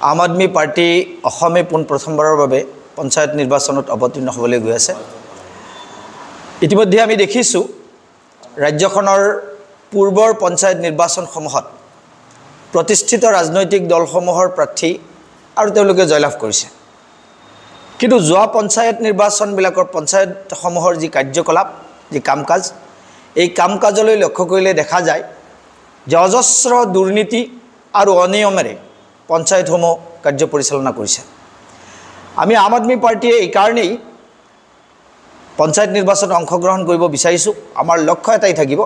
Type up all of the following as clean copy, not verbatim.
আম আদমি পাৰ্টি অসমে প্ৰথমবাৰৰ বাবে পঞ্চায়ত নিৰ্বাচনত অৱতীৰ্ণ হ'বলৈ গৈ আছে। ইতিমধ্যে আমি দেখিছোঁ ৰাজ্যখনৰ পূৰ্বৰ পঞ্চায়ত নিৰ্বাচনসমূহত প্ৰতিষ্ঠিত ৰাজনৈতিক দলসমূহৰ প্ৰাৰ্থী আৰু তেওঁলোকে জয়লাভ কৰিছে। কিন্তু যোৱা পঞ্চায়ত নিৰ্বাচনবিলাকৰ পঞ্চায়তসমূহৰ যি কাৰ্যকলাপ, যি কাম কাজ, এই কাম কাজলৈ লক্ষ্য কৰিলে দেখা যায় যে অজস্ৰ দুৰ্নীতি আৰু অনিয়মেৰে পঞ্চায়তসমূহ কাৰ্য পৰিচালনা কৰিছে। আমি আম আদমি পাৰ্টিয়ে এই কাৰণেই পঞ্চায়ত নিৰ্বাচনত অংশগ্ৰহণ কৰিব বিচাৰিছোঁ। আমাৰ লক্ষ্য এটাই থাকিব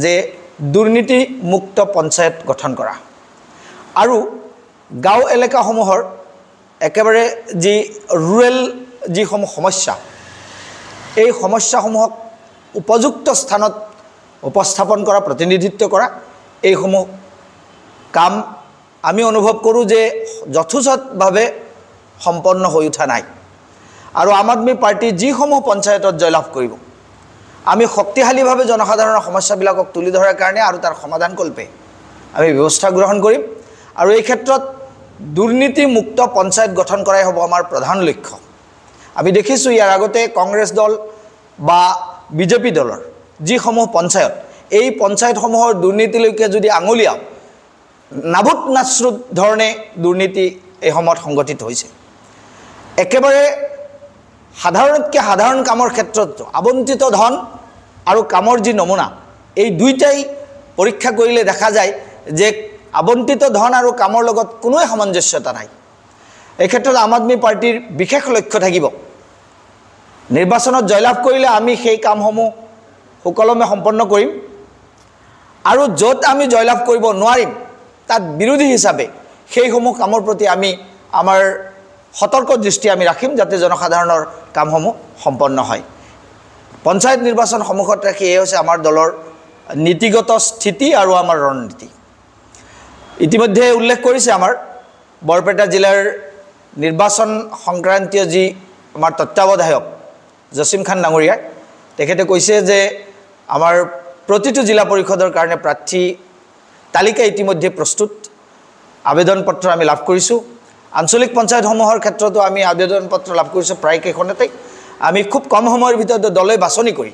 যে দুৰ্নীতিমুক্ত পঞ্চায়ত গঠন কৰা আৰু গাঁও এলেকাসমূহৰ একেবাৰে যি ৰুৰেল যিসমূহ সমস্যা, এই সমস্যাসমূহক উপযুক্ত স্থানত উপস্থাপন কৰা, প্ৰতিনিধিত্ব কৰা, এইসমূহ কাম আমি অনুভৱ কৰোঁ যে যথোচিতভাৱে সম্পন্ন হৈ উঠা নাই। আৰু আম আদমি পাৰ্টি যিসমূহ পঞ্চায়তত জয়লাভ কৰিব, আমি শক্তিশালীভাৱে জনসাধাৰণৰ সমস্যাবিলাকক তুলি ধৰাৰ কাৰণে আৰু তাৰ সমাধানকল্পে আমি ব্যৱস্থা গ্ৰহণ কৰিম। আৰু এই ক্ষেত্ৰত দুৰ্নীতিমুক্ত পঞ্চায়ত গঠন কৰাই হ'ব আমাৰ প্ৰধান লক্ষ্য। আমি দেখিছোঁ ইয়াৰ আগতে কংগ্ৰেছ দল বা বিজেপি দলৰ যিসমূহ পঞ্চায়ত, এই পঞ্চায়তসমূহৰ দুৰ্নীতিলৈকে যদি আঙুলিয়াও, নাবুত নাচৰুত ধৰণে দুৰ্নীতি এই সময়ত সংগঠিত হৈছে। একেবাৰে সাধাৰণতকৈ সাধাৰণ কামৰ ক্ষেত্ৰত আবণ্টিত ধন আৰু কামৰ যি নমুনা, এই দুইটাই পৰীক্ষা কৰিলে দেখা যায় যে আবণ্টিত ধন আৰু কামৰ লগত কোনোৱে সামঞ্জস্যতা নাই। এই ক্ষেত্ৰত আম আদমি পাৰ্টিৰ বিশেষ লক্ষ্য থাকিব, নিৰ্বাচনত জয়লাভ কৰিলে আমি সেই কামসমূহ সুকলমে সম্পন্ন কৰিম আৰু য'ত আমি জয়লাভ কৰিব নোৱাৰিম তাত বিৰোধী হিচাপে সেইসমূহ কামৰ প্ৰতি আমি আমাৰ সতৰ্ক দৃষ্টি আমি ৰাখিম, যাতে জনসাধাৰণৰ কামসমূহ সম্পন্ন হয়। পঞ্চায়ত নিৰ্বাচন সন্মুখত ৰাখি এই হৈছে আমাৰ দলৰ নীতিগত স্থিতি আৰু আমাৰ ৰণনীতি। ইতিমধ্যে উল্লেখ কৰিছে আমাৰ বৰপেটা জিলাৰ নিৰ্বাচন সংক্ৰান্তীয় যি আমাৰ তত্ত্বাৱধায়ক জছিম খান ডাঙৰীয়া, তেখেতে কৈছে যে আমাৰ প্ৰতিটো জিলা পৰিষদৰ কাৰণে প্ৰাৰ্থী তালিকা ইতিমধ্যে প্ৰস্তুত, আবেদন পত্ৰ আমি লাভ কৰিছোঁ। আঞ্চলিক পঞ্চায়তসমূহৰ ক্ষেত্ৰতো আমি আবেদন পত্ৰ লাভ কৰিছোঁ প্ৰায় কেইখনতেই। আমি খুব কম সময়ৰ ভিতৰতে দলে বাছনি কৰি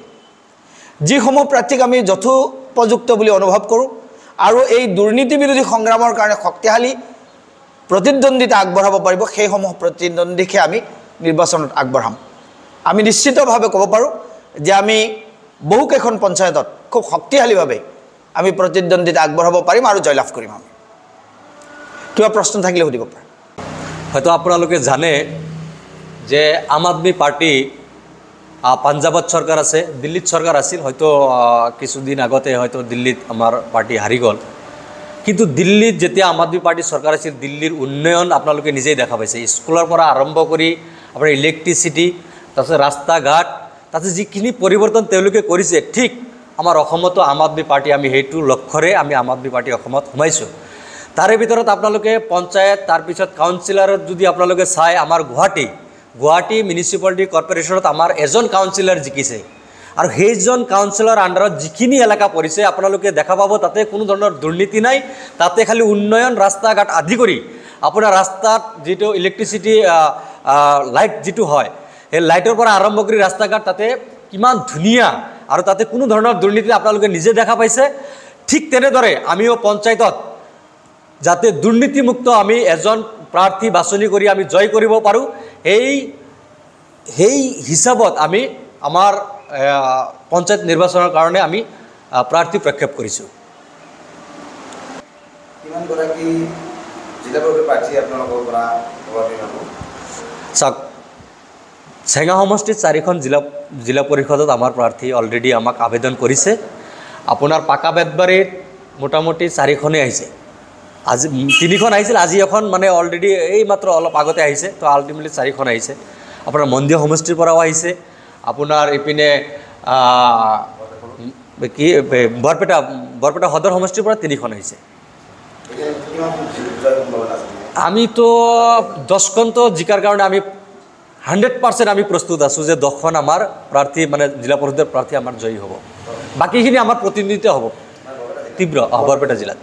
যিসমূহ প্ৰাৰ্থীক আমি যথোপযুক্ত বুলি অনুভৱ কৰোঁ আৰু এই দুৰ্নীতি বিৰোধী সংগ্ৰামৰ কাৰণে শক্তিশালী প্ৰতিদ্বন্দ্বিতা আগবঢ়াব পাৰিব, সেইসমূহ প্ৰতিদ্বন্দ্বীকে আমি নিৰ্বাচনত আগবঢ়াম। আমি নিশ্চিতভাৱে ক'ব পাৰোঁ যে আমি বহুকেইখন পঞ্চায়তত খুব শক্তিশালীভাৱে আমি প্ৰতিদ্বন্দ্বিতা আগবঢ়াব পাৰিম আৰু জয়লাভ কৰিম। আমি কিবা প্ৰশ্ন থাকিলে সুধিব পাৰে। হয়তো আপোনালোকে জানে যে আম আদমি পাৰ্টি পাঞ্জাবত চৰকাৰ আছে, দিল্লীত চৰকাৰ আছিল, হয়তো কিছুদিন আগতে হয়তো দিল্লীত আমাৰ পাৰ্টি হাৰি গ'ল। কিন্তু দিল্লীত যেতিয়া আম আদমি পাৰ্টি চৰকাৰ আছিল, দিল্লীৰ উন্নয়ন আপোনালোকে নিজেই দেখা পাইছে। স্কুলৰ পৰা আৰম্ভ কৰি আপোনাৰ ইলেক্ট্ৰিচিটি, তাৰপিছত ৰাস্তা ঘাট, তাতে যিখিনি পৰিৱৰ্তন তেওঁলোকে কৰিছে, ঠিক আমাৰ অসমতো আম আদমি পাৰ্টি আমি সেইটো লক্ষ্যৰে আমি আম আদমি পাৰ্টি অসমত সোমাইছোঁ। তাৰে ভিতৰত আপোনালোকে পঞ্চায়ত, তাৰপিছত কাউন্সিলৰত যদি আপোনালোকে চাই, আমাৰ গুৱাহাটী মিউনিচিপালিটি কৰ্পৰেশ্যনত আমাৰ এজন কাউন্সিলৰ জিকিছে আৰু সেইজন কাউন্সিলৰ আণ্ডাৰত যিখিনি এলেকা পৰিছে আপোনালোকে দেখা পাব তাতে কোনো ধৰণৰ দুৰ্নীতি নাই। তাতে খালি উন্নয়ন, ৰাস্তা ঘাট আদি কৰি আপোনাৰ ৰাস্তাত যিটো ইলেক্ট্ৰিচিটি লাইট যিটো হয়, সেই লাইটৰ পৰা আৰম্ভ কৰি ৰাস্তা ঘাট তাতে কিমান ধুনীয়া আৰু তাতে কোনো ধৰণৰ দুৰ্নীতি আপোনালোকে নিজে দেখা পাইছে। ঠিক তেনেদৰে আমিও পঞ্চায়তত যাতে দুৰ্নীতিমুক্ত আমি এজন প্ৰাৰ্থী বাছনি কৰি আমি জয় কৰিব পাৰোঁ, সেই হিচাপত আমি আমাৰ পঞ্চায়ত নিৰ্বাচনৰ কাৰণে আমি প্ৰাৰ্থী প্ৰক্ষেপ কৰিছোঁ। চাওক, চেঙা সমষ্টিত 4খন জিলা পৰিষদত আমাৰ প্ৰাৰ্থী অলৰেডি আমাক আবেদন কৰিছে। আপোনাৰ পাকা বেতবাৰীত মোটামুটি 4খনেই আহিছে, আজি 3খন আহিছিল, আজি এখন মানে অলৰেডি এই মাত্ৰ অলপ আগতে আহিছে, তো আল্টিমেটলি 4খন আহিছে। আপোনাৰ মন্দিৰ সমষ্টিৰ পৰাও আহিছে, আপোনাৰ ইপিনে কি বৰপেটা সদৰ সমষ্টিৰ পৰা 3খন আহিছে। আমিতো 10খনতো জিকাৰ কাৰণে আমি 100% আমি প্ৰস্তুত আছোঁ যে 10খন আমাৰ প্ৰাৰ্থী মানে জিলা পৰিষদৰ প্ৰাৰ্থী আমাৰ জয়ী হ'ব। বাকীখিনি আমাৰ প্ৰতিনিধিত্ব হ'ব তীব্ৰ বৰপেটা জিলাত।